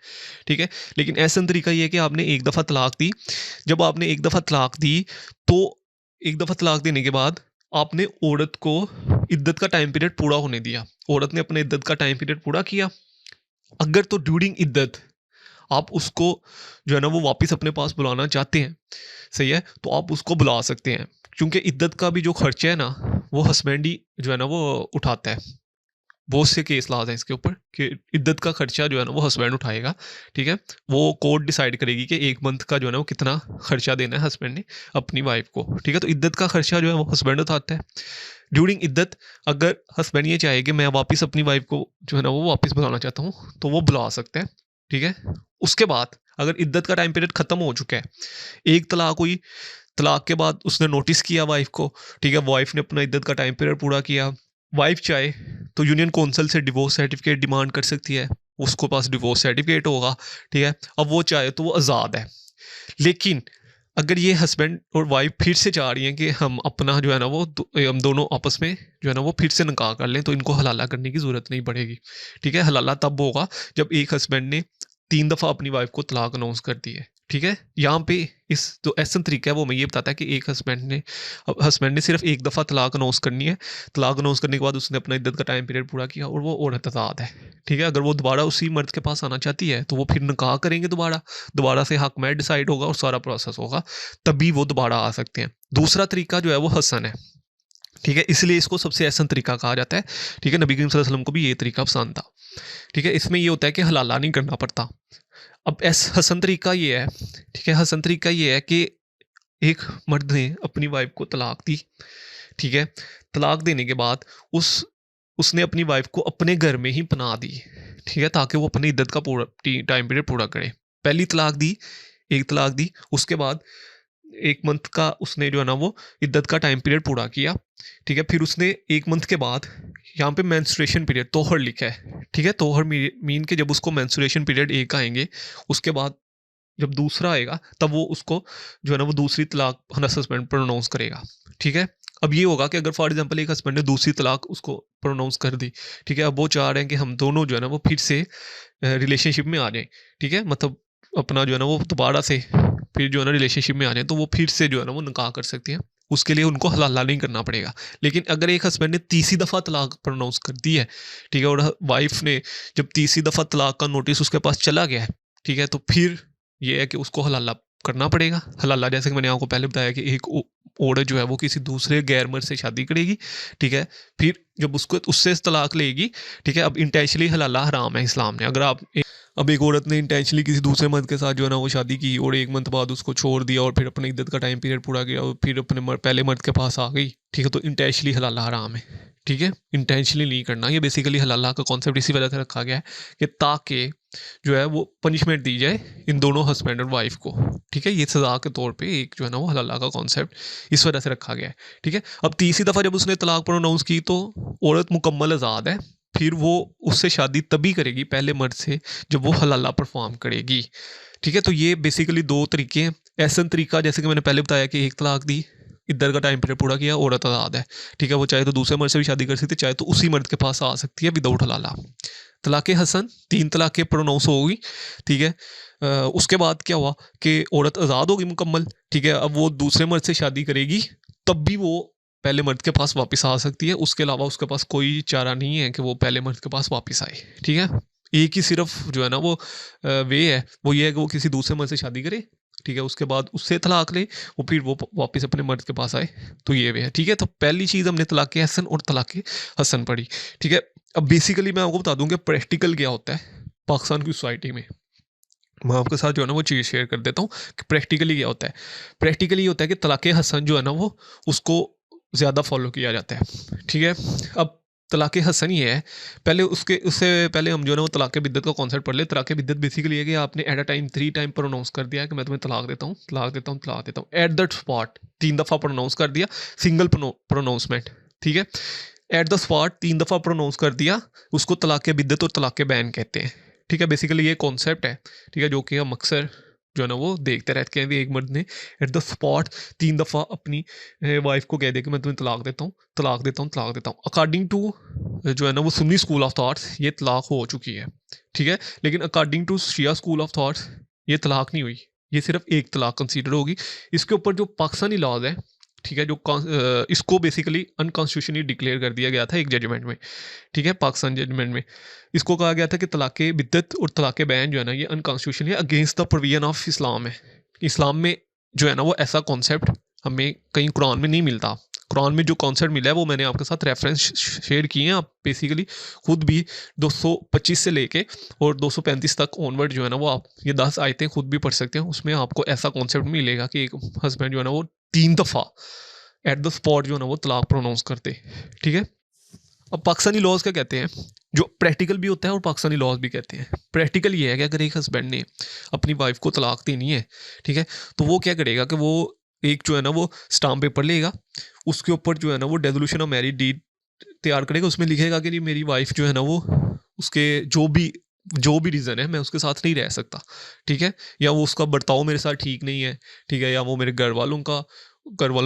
ठीक है। लेकिन एहसन तरीका ये है कि आपने एक दफ़ा तलाक दी, जब आपने एक दफ़ा तलाक दी तो एक दफ़ा तलाक देने के बाद आपने औरत को इद्दत का टाइम पीरियड पूरा होने दिया। औरत ने अपने इद्दत का टाइम पीरियड पूरा किया। अगर तो ड्यूरिंग इद्दत आप उसको जो है ना वो वापस अपने पास बुलाना चाहते हैं, सही है, तो आप उसको बुला सकते हैं, क्योंकि इद्दत का भी जो खर्चा है ना वो हस्बैंड ही जो है ना वो उठाता है। बहुत से केस लाज हैं इसके ऊपर कि इद्दत का खर्चा जो है ना वो हस्बैंड उठाएगा, ठीक है। वो कोर्ट डिसाइड करेगी कि एक मंथ का जो है ना वो कितना खर्चा देना है हस्बैंड ने अपनी वाइफ को, ठीक है। तो इद्दत का खर्चा जो है वो हस्बैंड उठाता है। ड्यूरिंग इद्दत अगर हस्बैंड ये चाहे कि मैं वापस अपनी वाइफ को जो है ना वो वापस बुलाना चाहता हूँ तो वो बुला सकते हैं, ठीक है। उसके बाद अगर इद्दत का टाइम पीरियड ख़त्म हो चुका है, एक तलाक हुई, तलाक के बाद उसने नोटिस किया वाइफ को, ठीक है, वाइफ ने अपना इद्दत का टाइम पीरियड पूरा किया, वाइफ चाहे तो यूनियन कौंसिल से डिवोर्स सर्टिफिकेट डिमांड कर सकती है, उसको पास डिवोर्स सर्टिफिकेट होगा, ठीक है। अब वो चाहे तो वो आज़ाद है। लेकिन अगर ये हस्बैंड और वाइफ फिर से चाह रही हैं कि हम अपना जो है ना वो हम दोनों आपस में जो है ना वो फिर से निकाह कर लें, तो इनको हलाला करने की ज़रूरत नहीं पड़ेगी, ठीक है। हलाला तब होगा जब एक हस्बैंड ने 3 दफ़ा अपनी वाइफ को तलाक अनाउंस कर दी है, ठीक है। यहाँ पे इस जो एहसन तरीका है वो मैं ये बताता है कि एक हस्बैंड ने सिर्फ एक दफ़ा तलाक अनाउंस करनी है। तलाक अनाउंस करने के बाद उसने अपना इद्दत का टाइम पीरियड पूरा किया और वो औरत आज़ाद है, ठीक है। अगर वो दोबारा उसी मर्द के पास आना चाहती है तो वो फिर निकाह करेंगे, दोबारा से हक महर डिसाइड होगा और सारा प्रोसेस होगा, तभी वो दोबारा आ सकते हैं। दूसरा तरीका जो है वो हसन है, ठीक है, इसलिए इसको सबसे आसान तरीका कहा जाता है, ठीक है। नबी करीम सल्लल्लाहु अलैहि वसल्लम को भी ये तरीका पसंद था, ठीक है। इसमें ये होता है कि हलाला नहीं करना पड़ता। अब हसन तरीका ये है, ठीक है, हसन तरीका ये है कि एक मर्द ने अपनी वाइफ को तलाक दी, ठीक है। तलाक देने के बाद उसने अपनी वाइफ को अपने घर में ही पनाह दी, ठीक है, ताकि वो अपनी इद्दत का पूरा टाइम पीरियड पूरा करे। पहली तलाक दी, एक तलाक दी, उसके बाद 1 मंथ का उसने जो है ना वो इद्दत का टाइम पीरियड पूरा किया, ठीक है। फिर उसने 1 मंथ के बाद यहाँ पे मेंस्ट्रुएशन पीरियड तोहर लिखा है, ठीक है। तोहर मीन के जब उसको मेंस्ट्रुएशन पीरियड एक आएंगे, उसके बाद जब दूसरा आएगा तब वो उसको जो है ना वो दूसरी तलाक हस्बैंड प्रोनाउंस करेगा, ठीक है। अब ये होगा कि अगर फॉर एग्जांपल एक हस्बैंड ने दूसरी तलाक उसको प्रोनाउंस कर दी, ठीक है, अब वो चाह रहे हैं कि हम दोनों जो है ना वो फिर से रिलेशनशिप में आ जाएं, ठीक है, मतलब अपना जो है ना वो दोबारा से फिर जो है ना रिलेशनशिप में आ जाए, तो वो फिर से जो है ना वो निकाह कर सकती हैं। उसके लिए उनको हलाला नहीं करना पड़ेगा। लेकिन अगर एक हस्बैंड ने तीसरी दफ़ा तलाक प्रोनाउंस कर दी है, ठीक है, और वाइफ ने जब तीसरी दफ़ा तलाक का नोटिस उसके पास चला गया है, ठीक है, तो फिर ये है कि उसको हलाला करना पड़ेगा। हलाला जैसे कि मैंने आपको पहले बताया कि एक औरत जो है वो किसी दूसरे गैर मर्द से शादी करेगी, ठीक है, फिर जब उसको उससे तलाक लेगी, ठीक है। अब इंटेंशनली हलाला हराम है इस्लाम ने। अगर अब एक औरत ने इंटेंशनली किसी दूसरे मर्द के साथ जो है ना वो शादी की और 1 मंथ बाद उसको छोड़ दिया और फिर अपने इद्दत का टाइम पीरियड पूरा किया और फिर अपने पहले मर्द के पास आ गई, ठीक है, तो इंटेंशनली हलाला हराम है, ठीक है। इंटेंशनली नहीं करना, ये बेसिकली हलाला का कॉन्सेप्ट इसी वजह से रखा गया है कि ताकि जो है वो पनिशमेंट दी जाए इन दोनों हस्बैंड और वाइफ को, ठीक है। ये सज़ा के तौर पे एक जो है ना वो हलाला का कॉन्सेप्ट इस वजह से रखा गया है, ठीक है। अब तीसरी दफ़ा जब उसने तलाक प्रोनाउंस की तो औरत मुकम्मल आज़ाद है। फिर वो उससे शादी तभी करेगी पहले मर्द से जब वो हलाला परफॉर्म करेगी, ठीक है। तो ये बेसिकली 2 तरीके हैं। ऐसा तरीका जैसे कि मैंने पहले बताया कि एक तलाक दी, इद्दत का टाइम पीरियड पूरा किया, औरत आज़ाद है, ठीक है, वो चाहे तो दूसरे मर्द से भी शादी कर सकती है, चाहे तो उसी मर्द के पास आ सकती है विदाउट हलाला। तलाक़े हसन 3 तलाक़ें प्रोनाउंस होगी, ठीक है। उसके बाद क्या हुआ कि औरत आज़ाद होगी मुकम्मल, ठीक है। अब वो दूसरे मर्द से शादी करेगी तब भी वो पहले मर्द के पास वापस आ सकती है, उसके अलावा उसके पास कोई चारा नहीं है कि वो पहले मर्द के पास वापस आए, ठीक है। एक ही सिर्फ जो है ना वो वे है, वो ये है कि वो किसी दूसरे मर्द से शादी करे, ठीक है, उसके बाद उससे तलाक ले, वो फिर वो वापस अपने मर्द के पास आए, तो ये वे है, ठीक है। तो पहली चीज़ हमने तलाक़े हसन और तलाक़े हसन पढ़ी, ठीक है। अब बेसिकली मैं आपको बता दूं कि प्रैक्टिकल क्या होता है पाकिस्तान की सोसाइटी में। मैं आपके साथ जो है ना वो चीज़ शेयर कर देता हूँ कि प्रैक्टिकली क्या होता है। प्रैक्टिकली ये होता है कि तलाक़े हसन जो है ना वो उसको ज़्यादा फॉलो किया जाता है, ठीक है। अब तलाक़े हसन ये है, पहले उससे पहले हम जो है ना वो तलाक़े बिद्दत का कॉन्सेप्ट पढ़ ले। तलाक़े बिद्दत बेसिकली है कि आपने at a time 3 time pronounce कर दिया है कि मैं तुम्हें तलाक देता हूँ, तलाक देता हूँ, तलाक देता हूँ, एट दैट स्पॉट 3 दफ़ा प्रोनाउंस कर दिया, सिंगल प्रोनाउंसमेंट, ठीक है। एट द स्पॉट 3 दफ़ा प्रोनाउंस कर दिया, उसको तलाक़े बिद्दत और तलाक़े बैन कहते हैं, ठीक है। बेसिकली ये कॉन्सेप्ट है, ठीक है, जो कि हम अक्सर जो है ना वो देखते रहते हैं कि एक मर्द ने एट द स्पॉट 3 दफ़ा अपनी वाइफ को कह दिया कि मैं तुम्हें तलाक देता हूँ, तलाक देता हूँ, तलाक देता हूँ। अकॉर्डिंग टू जो है ना वो सुन्नी स्कूल ऑफ थॉट्स ये तलाक हो चुकी है, ठीक है। लेकिन according to Shia school of thoughts ये तलाक नहीं हुई, ये सिर्फ एक तलाक कंसीडर होगी। इसके ऊपर जो पाकिस्तानी लॉज है, ठीक है, जो इसको बेसिकली अनकॉन्स्टिट्यूशनली डिक्लेयर कर दिया गया था एक जजमेंट में, ठीक है, पाकिस्तान जजमेंट में इसको कहा गया था कि तलाक़े बिद्दत और तलाक़े बैन जो है ना ये अनकॉन्स्टिट्यूशनल है, against the provision of Islam है। इस्लाम में जो है ना वो ऐसा कॉन्सेप्ट हमें कहीं कुरान में नहीं मिलता। कुरान में जो कॉन्सेप्ट मिला है वो मैंने आपके साथ रेफरेंस शेयर किए हैं, आप बेसिकली खुद भी 225 से लेके और 235 तक ऑनवर्ड जो है ना वो आप ये 10 आयतें खुद भी पढ़ सकते हैं। उसमें आपको ऐसा कॉन्सेप्ट मिलेगा कि एक हस्बैंड जो है ना वो 3 दफ़ा एट द स्पॉट जो है ना वो तलाक प्रोनाउंस करते, ठीक है। अब पाकिस्तानी लॉज क्या कहते हैं, जो प्रैक्टिकल भी होता है और पाकिस्तानी लॉज भी कहते हैं। प्रैक्टिकल ये है कि अगर एक हस्बैंड ने अपनी वाइफ को तलाक देनी है, ठीक है, तो वो क्या करेगा कि वो एक जो है ना वो स्टाम्प पेपर लेगा, उसके ऊपर जो है ना वो डेजोल्यूशन ऑफ मैरिज डीड तैयार करेगा, उसमें लिखेगा कि जी मेरी वाइफ जो है ना वो उसके जो भी रीज़न है मैं उसके साथ नहीं रह सकता, ठीक है, या वो उसका बर्ताव मेरे साथ ठीक नहीं है, ठीक है, या वो मेरे घर वालों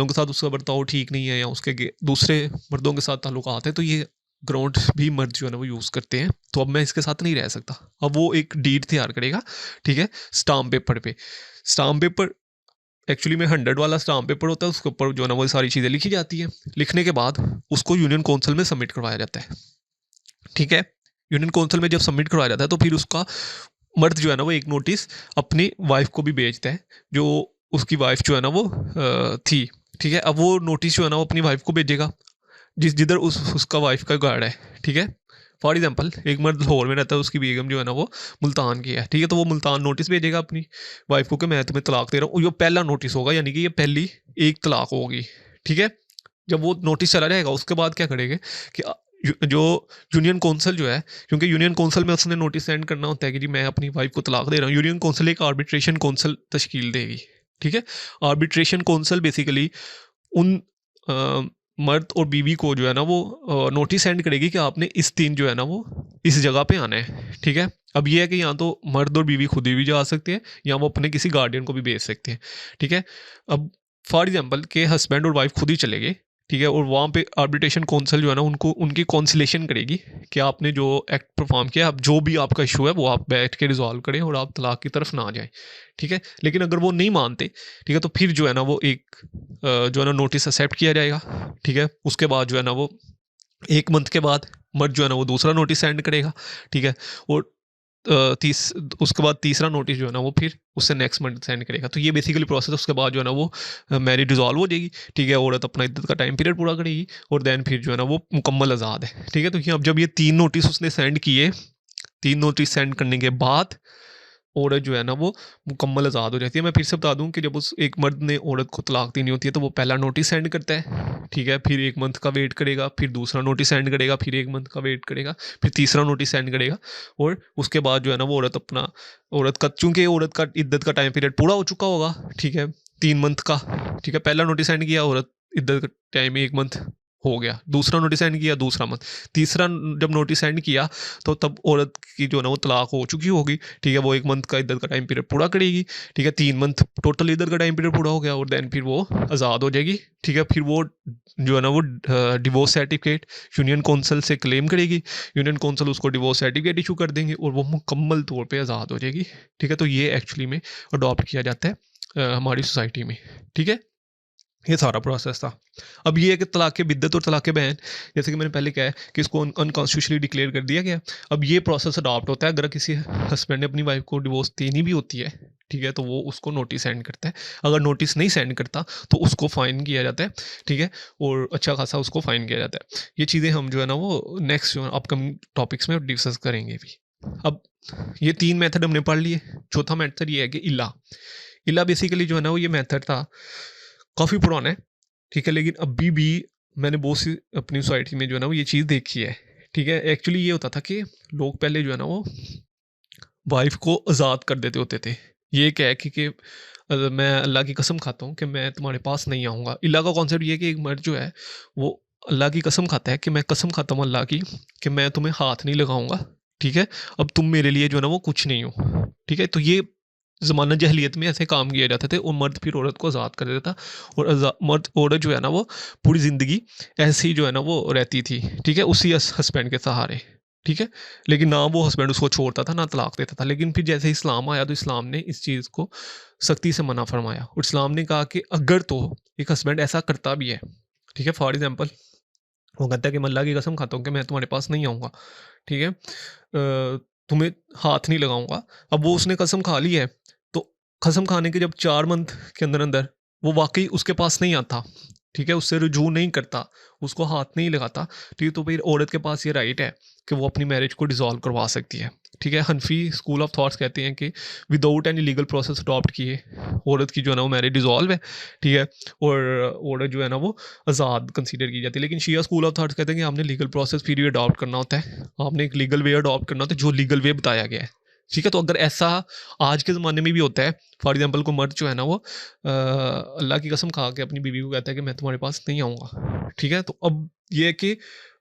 के साथ उसका बर्ताव ठीक नहीं है, या उसके दूसरे मर्दों के साथ ताल्लुकात है, तो ये ग्राउंड भी मर्द जो है ना वो यूज़ करते हैं, तो अब मैं इसके साथ नहीं रह सकता। अब वो एक डीड तैयार करेगा, ठीक है, स्टाम्प पेपर पे। स्टाम्प पेपर एक्चुअली में 100 वाला स्टाम्प पेपर होता है, उसके ऊपर जो है ना वो सारी चीज़ें लिखी जाती हैं। लिखने के बाद उसको यूनियन काउंसिल में सबमिट करवाया जाता है, ठीक है। यूनियन काउंसिल में जब सबमिट करवाया जाता है तो फिर उसका मर्द जो है ना वो एक नोटिस अपनी वाइफ को भी भेजता है, जो उसकी वाइफ जो है ना वो थी, ठीक है। अब वो नोटिस जो है ना वो अपनी वाइफ को भेजेगा जिधर उसका वाइफ का गार्ड है, ठीक है। फॉर एग्जाम्पल एक मर्द लाहौर में रहता है, उसकी बेगम जो है ना वो मुल्तान की है, ठीक है, तो वो मुल्तान नोटिस भेजेगा अपनी वाइफ को कि मैं तुम्हें तलाक दे रहा हूँ। ये पहला नोटिस होगा, यानी कि ये पहली एक तलाक होगी, ठीक है। जब वो नोटिस चला जाएगा उसके बाद क्या करेंगे कि जो यूनियन काउंसिल जो है, क्योंकि यूनियन काउंसिल में उसने नोटिस सेंड करना होता है कि जी मैं अपनी वाइफ को तलाक दे रहा हूँ, यूनियन काउंसिल एक आर्बिट्रेशन काउंसिल तश्कील देगी, ठीक है। आर्बिट्रेशन काउंसिल बेसिकली उन मर्द और बीवी को जो है ना वो नोटिस सेंड करेगी कि आपने इस दिन जो है ना वो इस जगह पे आना है, ठीक है। अब ये है कि यहाँ तो मर्द और बीवी खुद ही भी जा सकते हैं, या वो अपने किसी गार्डियन को भी भेज सकते हैं, ठीक है। अब फॉर एग्जांपल के हस्बैंड और वाइफ खुद ही चले गए, ठीक है, और वहाँ पे आर्बिट्रेशन काउंसिल जो है ना उनको उनकी कॉन्सिलेशन करेगी कि आपने जो एक्ट परफॉर्म किया, अब जो भी आपका इशू है वो आप बैठ के रिजॉल्व करें और आप तलाक की तरफ ना जाएं, ठीक है। लेकिन अगर वो नहीं मानते, ठीक है, तो फिर जो है ना वो एक जो है ना नोटिस एक्सेप्ट किया जाएगा, ठीक है। उसके बाद जो है ना वो 1 मंथ के बाद मर्द जो है ना वो दूसरा नोटिस सेंड करेगा, ठीक है। और उसके बाद तीसरा नोटिस जो है ना वो फिर उससे नेक्स्ट मंथ सेंड करेगा। तो ये बेसिकली प्रोसेस, उसके बाद जो है ना वो मैरिज डिजॉल्व हो जाएगी, ठीक है। औरत अपना इद्दत का टाइम पीरियड पूरा करेगी और देन फिर जो है ना वो मुकम्मल आज़ाद है, ठीक है। तो ये अब जब ये 3 नोटिस उसने सेंड किए, 3 नोटिस सेंड करने के बाद औरत जो है ना वो मुकम्मल आज़ाद हो जाती है। मैं फिर से बता दूं कि जब उस एक मर्द ने औरत को तलाक देनी होती है तो वो पहला नोटिस सेंड करता है, ठीक है, फिर 1 मंथ का वेट करेगा, फिर दूसरा नोटिस सेंड करेगा, फिर 1 मंथ का वेट करेगा, फिर तीसरा नोटिस सेंड करेगा, और उसके बाद जो है ना वो औरत का चूंकि औरत का इद्दत का टाइम पीरियड पूरा हो चुका होगा, ठीक है, 3 मंथ का, ठीक है। पहला नोटिस सेंड किया, औरत इद्दत का टाइम 1 मंथ हो गया, दूसरा नोटिस सेंड किया, दूसरा मंथ, तीसरा जब नोटिस सेंड किया तो तब औरत की जो है ना वो तलाक हो चुकी होगी, ठीक है। वो 1 मंथ का इद्दत का टाइम पीरियड पूरा करेगी, ठीक है, 3 मंथ टोटल इद्दत का टाइम पीरियड पूरा हो गया, और देन फिर वो आज़ाद हो जाएगी, ठीक है। फिर वो जो है ना वो डिवोर्स सर्टिफिकेट यूनियन काउंसिल से क्लेम करेगी, यूनियन काउंसिल उसको डिवोर्स सर्टिफिकेट इशू कर देंगे और वो मुकम्मल तौर पर आज़ाद हो जाएगी, ठीक है। तो ये एक्चुअली में अडॉप्ट किया जाता है हमारी सोसाइटी में, ठीक है। ये सारा प्रोसेस था। अब ये है कि तलाक़ बिद्दत और तलाक़ बैन, जैसे कि मैंने पहले कहा है कि इसको अनकॉन्स्टिट्यूशनली डिक्लेयर कर दिया गया। अब ये प्रोसेस अडॉप्ट होता है अगर किसी हस्बैंड ने अपनी वाइफ को डिवोर्स देनी भी होती है, ठीक है, तो वो उसको नोटिस सेंड करता है। अगर नोटिस नहीं सेंड करता तो उसको फ़ाइन किया जाता है, ठीक है, और अच्छा खासा उसको फ़ाइन किया जाता है। ये चीज़ें हम जो है ना वो नेक्स्ट जो अपकमिंग टॉपिक्स में डिस्कस करेंगे भी। अब ये 3 मेथड हमने पढ़ लिए। चौथा मेथड ये है कि इला। इला बेसिकली जो है ना वो ये मेथड था, काफ़ी पुराना है, ठीक है, लेकिन अभी भी मैंने बहुत सी अपनी सोसाइटी में जो है ना वो ये चीज़ देखी है, ठीक है। एक्चुअली ये होता था कि लोग पहले जो है ना वो वाइफ को आज़ाद कर देते होते थे, ये कह कि मैं अल्लाह की कसम खाता हूँ कि मैं तुम्हारे पास नहीं आऊँगा। अल्लाह का कॉन्सेप्ट ये है कि एक मर्द जो है वो अल्लाह की कसम खाता है कि मैं कसम खाता हूँ अल्लाह की कि मैं तुम्हें हाथ नहीं लगाऊंगा, ठीक है, अब तुम मेरे लिए जो है ना वो कुछ नहीं हो, ठीक है। तो ये ज़माना जहलियत में ऐसे काम किए जाते थे, और मर्द फिर औरत को आज़ाद कर देता था, और मर्द औरत जो है ना वो पूरी ज़िंदगी ऐसे ही जो है ना वो रहती थी, ठीक है, उसी हस्बैंड के सहारे, ठीक है। लेकिन ना वो हस्बैंड उसको छोड़ता था ना तलाक देता था। लेकिन फिर जैसे इस्लाम आया तो इस्लाम ने इस चीज़ को सख्ती से मना फरमाया, और इस्लाम ने कहा कि अगर तो एक हस्बैंड ऐसा करता भी है, ठीक है, फॉर एग्जाम्पल वो कहता है कि मैं अल्लाह की कसम खाता हूँ कि मैं तुम्हारे पास नहीं आऊँगा, ठीक है, तुम्हें हाथ नहीं लगाऊंगा। अब वो उसने कसम खा ली है, तो कसम खाने के जब 4 मंथ के अंदर अंदर वो वाकई उसके पास नहीं आता, ठीक है, उससे रुजू नहीं करता, उसको हाथ नहीं लगाता, ठीक है, तो फिर औरत के पास ये राइट है कि वो अपनी मैरिज को डिसॉल्व करवा सकती है, ठीक है। हनफी स्कूल ऑफ थॉट्स कहते हैं कि without any legal process adopt किए औरत की जो है ना वो मैरिज डिसॉल्व है, ठीक है, और औरत जो है ना वो आज़ाद कंसीडर की जाती है। लेकिन शिया स्कूल ऑफ थॉट्स कहते हैं कि आपने लीगल प्रोसेस फिर भी अडॉप्ट करना होता है, आपने एक लीगल वे अडॉप्ट करना होता है, जो लीगल वे बताया गया है, ठीक है। तो अगर ऐसा आज के ज़माने में भी होता है, फॉर एग्जांपल को मर्द जो है ना वो अल्लाह की कसम खा के अपनी बीवी को कहता है कि मैं तुम्हारे पास नहीं आऊँगा, ठीक है। तो अब ये है कि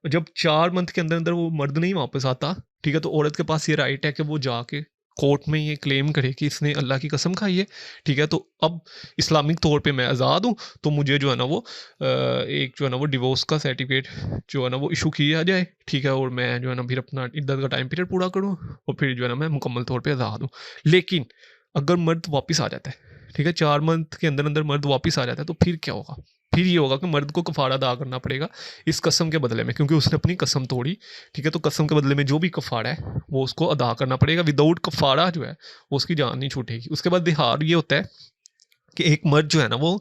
जब 4 मंथ के अंदर अंदर वो मर्द नहीं वापस आता, ठीक है, तो औरत के पास ये राइट है कि वो जाके कोर्ट में ये क्लेम करे कि इसने अल्लाह की कसम खाई है, ठीक है। तो अब इस्लामिक तौर पे मैं आज़ाद हूँ, तो मुझे जो है ना वो एक जो है ना वो डिवोर्स का सर्टिफिकेट जो है ना वो इशू किया जाए, ठीक है, और मैं जो है ना फिर अपना इद्दत का टाइम पीरियड पूरा करूँ और फिर जो है ना मैं मुकम्मल तौर पे आज़ाद हूँ। लेकिन अगर मर्द वापस आ जाता है, ठीक है, 4 मंथ के अंदर अंदर मर्द वापस आ जाता है, तो फिर क्या होगा? फिर ये होगा कि मर्द को कफ़ारा अदा करना पड़ेगा इस कसम के बदले में, क्योंकि उसने अपनी कसम तोड़ी, ठीक है। तो कसम के बदले में जो भी कफ़ारा है वो उसको अदा करना पड़ेगा। विदाउट कफ़ारा जो है वो उसकी जान नहीं छूटेगी। उसके बाद बिहार ये होता है कि एक मर्द जो है ना वो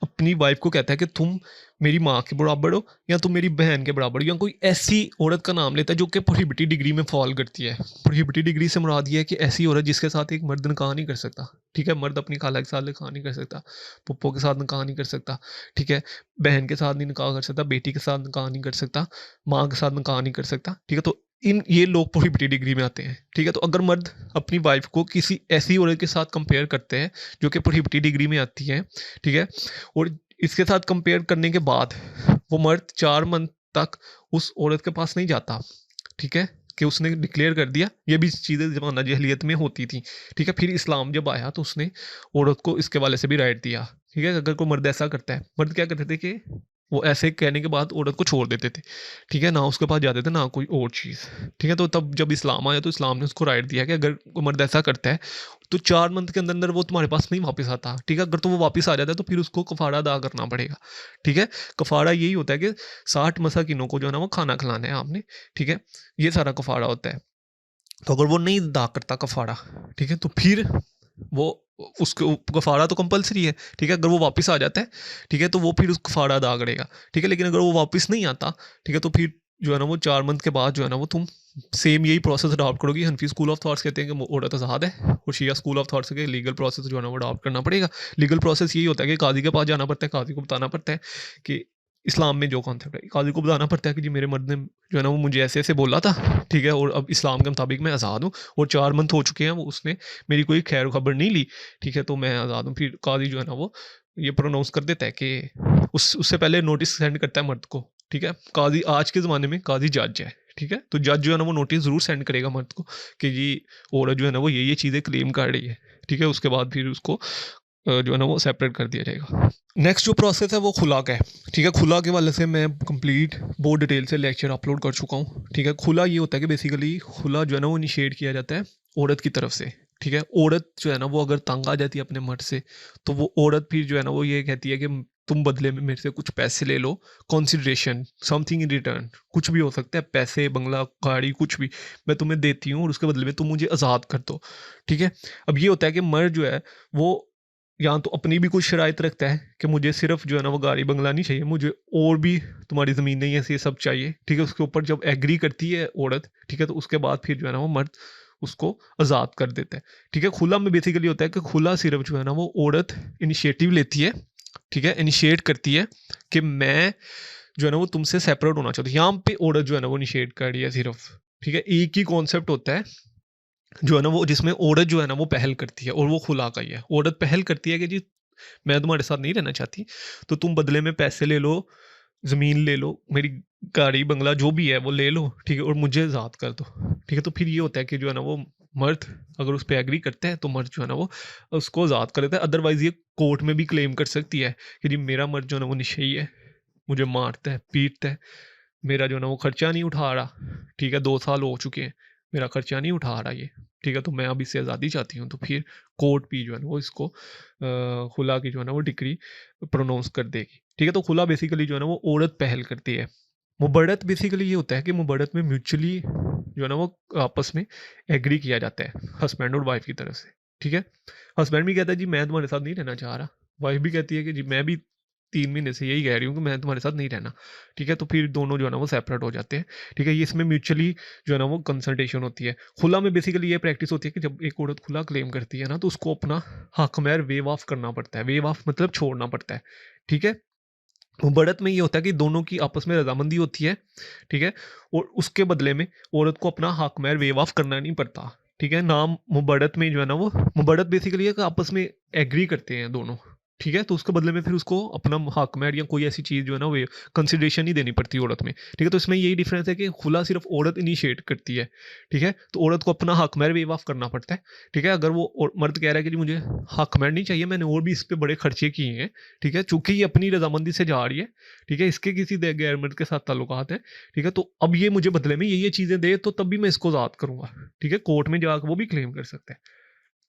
अपनी वाइफ को कहता है कि तुम मेरी माँ के बराबर हो या तुम मेरी बहन के बराबर हो, या कोई ऐसी औरत का नाम लेता है जो कि प्रोहिबिटेड डिग्री में फॉल करती है। प्रोहिबिटेड डिग्री से मुराद ये है कि ऐसी औरत जिसके साथ एक मर्द निकाह नहीं कर सकता, ठीक है। मर्द अपनी खाला के साथ निकाह नहीं कर सकता, पप्पो के साथ निकाह नहीं कर सकता, ठीक है, बहन के साथ नहीं निकाह कर सकता, बेटी के साथ निकाह नहीं कर सकता, माँ के साथ निकाह नहीं कर सकता, ठीक है। तो इन ये लोग प्रोहिबिटेड डिग्री में आते हैं, ठीक है। तो अगर मर्द अपनी वाइफ को किसी ऐसी औरत के साथ कंपेयर करते हैं जो कि प्रोहिबिटेड डिग्री में आती है, ठीक है, और इसके साथ कंपेयर करने के बाद वो मर्द 4 मंथ तक उस औरत के पास नहीं जाता, ठीक है, कि उसने डिक्लेयर कर दिया। ये भी चीज़ें ज़माना जहलियत में होती थी, ठीक है। फिर इस्लाम जब आया तो उसने औरत को इसके वाले से भी राइट दिया, ठीक है। अगर कोई मर्द ऐसा करता है, मर्द क्या करते थे कि वो ऐसे कहने के बाद औरत को छोड़ देते थे, ठीक है, ना उसके पास जाते थे ना कोई और चीज़, ठीक है। तो तब जब इस्लाम आया तो इस्लाम ने उसको राइट दिया कि अगर कोई मर्द ऐसा करता है तो 4 मंथ के अंदर अंदर वो तुम्हारे पास नहीं वापस आता, ठीक है। अगर तो वो वापस आ जाता है तो फिर उसको कफ़ारा अदा करना पड़ेगा, ठीक है। कफ़ारा यही होता है कि 60 मसाकिनों को जो है ना वो खाना खिलाना है आपने, ठीक है, ये सारा कफ़ारा होता है। तो अगर वो नहीं अदा करता कफ़ारा, ठीक है, तो फिर वो उसको कफ़ारा तो कंपल्सरी है, ठीक है। अगर वो वापस आ जाता है, ठीक है, तो वो फिर उस कफ़ारा अदा करेगा, ठीक है। लेकिन अगर वो वापस नहीं आता, ठीक है, तो फिर जो है ना वो 4 मंथ के बाद जो है ना वो तुम सेम यही प्रोसेस अडॉप्ट करोगी। हनफी स्कूल ऑफ थॉट्स कहते हैं कि औरत आज़ाद है, और शिया स्कूल ऑफ थॉट्स के लीगल प्रोसेस जो है ना वो अडॉप्ट करना पड़ेगा। लीगल प्रोसेस यही होता है कि काज़ी के पास जाना पड़ता है, काज़ी को बताना पड़ता है कि इस्लाम में जो कॉन्सेप्ट है, काज़ी को बताना पड़ता है कि जी मेरे मर्द ने जो है ना वो मुझे ऐसे ऐसे बोला था, ठीक है, और अब इस्लाम के मुताबिक मैं आज़ाद हूँ और 4 मंथ हो चुके हैं, वो उसने मेरी कोई खैर खबर नहीं ली, ठीक है, तो मैं आज़ाद हूँ। फिर काज़ी जो है ना वो ये प्रोनाउंस कर देता है कि उससे पहले नोटिस सेंड करता है मर्द को, ठीक है। काज़ी आज के ज़माने में काज़ी जज है, ठीक है। तो जज जो है ना वो नोटिस ज़रूर सेंड करेगा मर्द को कि जी औरत जो है ना वो ये चीज़ें क्लेम कर रही है, ठीक है। उसके बाद फिर उसको जो है ना वो सेपरेट कर दिया जाएगा। नेक्स्ट जो प्रोसेस है वो खुला का है, ठीक है। खुला के वाले से मैं कंप्लीट बहुत डिटेल से लेक्चर अपलोड कर चुका हूँ, ठीक है। खुला ये होता है कि बेसिकली खुला जो है ना वो इनिशिएट किया जाता है औरत की तरफ से, ठीक है। औरत जो है ना वो अगर तंग आ जाती है अपने मर्द से, तो वो औरत फिर जो है ना वो ये कहती है कि तुम बदले में मेरे से कुछ पैसे ले लो, कंसिडरेशन, समथिंग इन रिटर्न, कुछ भी हो सकता है, पैसे, बंगला, गाड़ी, कुछ भी मैं तुम्हें देती हूँ और उसके बदले में तुम मुझे आज़ाद कर दो, ठीक है। अब ये होता है कि मर्द जो है वो या तो अपनी भी कुछ शराइत रखता है कि मुझे सिर्फ जो है ना वो गाड़ी बंगला नहीं चाहिए, मुझे और भी तुम्हारी ज़मीन नहीं है, ये सब चाहिए, ठीक है। उसके ऊपर जब एग्री करती है औरत, ठीक है, तो उसके बाद फिर जो है ना वो मर्द उसको आज़ाद कर देता है, ठीक है। खुला में बेसिकली होता है कि खुला सिर्फ जो है ना वो औरत इनिशिएटिव लेती है, ठीक है, इनिशिएट करती है कि मैं जो है ना वो तुमसे सेपरेट होना चाहती हूँ। यहाँ पे औरत जो है ना वो इनिशिएट कर रही है सिर्फ, ठीक है। एक ही कॉन्सेप्ट होता है जो है ना वो जिसमें औरत जो है ना वो पहल करती है, और वो खुला का ही है। औरत पहल करती है कि जी मैं तुम्हारे साथ नहीं रहना चाहती, तो तुम बदले में पैसे ले लो, ज़मीन ले लो, मेरी गाड़ी बंगला जो भी है वो ले लो, ठीक है, और मुझे आज़ाद कर दो, ठीक है। तो फिर ये होता है कि जो है ना वो मर्द अगर उस पर एग्री करता है तो मर्द जो है ना वो उसको आज़ाद कर देता है। अदरवाइज़ ये कोर्ट में भी क्लेम कर सकती है कि जी मेरा मर्द जो है ना वो निशई है, मुझे मारता है, पीटता है, मेरा जो है ना वो खर्चा नहीं उठा रहा, ठीक है, 2 साल हो चुके हैं, मेरा खर्चा नहीं उठा रहा ये, ठीक है, तो मैं अब इससे आज़ादी चाहती हूँ। तो फिर कोर्ट भी जो है ना वो इसको खुला की जो है ना वो डिक्री प्रोनाउंस कर देगी, ठीक है। तो खुला बेसिकली जो है ना वो औरत पहल करती है। मुबड़त बेसिकली ये होता है कि मुबड़त में म्यूचुअली जो है ना वो आपस में एग्री किया जाता है हस्बैंड और वाइफ की तरफ से, ठीक है। हस्बैंड भी कहता है जी मैं तुम्हारे साथ नहीं रहना चाह रहा, वाइफ भी कहती है कि जी मैं भी 3 महीने से यही कह रही हूँ कि मैं तुम्हारे साथ नहीं रहना, ठीक है। तो फिर दोनों जो है ना वो सेपरेट हो जाते हैं, ठीक है। ये इसमें म्यूचुअली जो है ना वो कंसल्टेशन होती है। खुला में बेसिकली ये प्रैक्टिस होती है कि जब एक औरत खुला क्लेम करती है ना तो उसको अपना हक महर वेव ऑफ करना पड़ता है। वेव ऑफ मतलब छोड़ना पड़ता है, ठीक है। बढ़त में ये होता है कि दोनों की आपस में रजामंदी होती है, ठीक है, और उसके बदले में औरत को अपना हक महर वेव ऑफ करना नहीं पड़ता, ठीक है। नाम मुबड़त में जो है ना वो मुबड़त बेसिकली है कि आपस में एग्री करते हैं दोनों, ठीक है। तो उसके बदले में फिर उसको अपना हक में या कोई ऐसी चीज़ जो है ना वो कंसिडरेशन नहीं देनी पड़ती औरत में, ठीक है। तो इसमें यही डिफरेंस है कि खुला सिर्फ औरत इनिशिएट करती है, ठीक है। तो औरत को अपना हक में वेव ऑफ करना पड़ता है, ठीक है। अगर वो मर्द कह रहा है कि जी मुझे हक में नहीं चाहिए, मैंने और भी इस पे बड़े खर्चे किए हैं, ठीक है, चूंकि ये अपनी रजामंदी से जा रही है, ठीक है, इसके किसी गैर मर्द के साथ ताल्लुकात है, ठीक है, तो अब ये मुझे बदले में ये चीज़ें दे तो तब भी मैं इसको आज़ाद करूंगा, ठीक है। कोर्ट में जाकर वो भी क्लेम कर सकता है,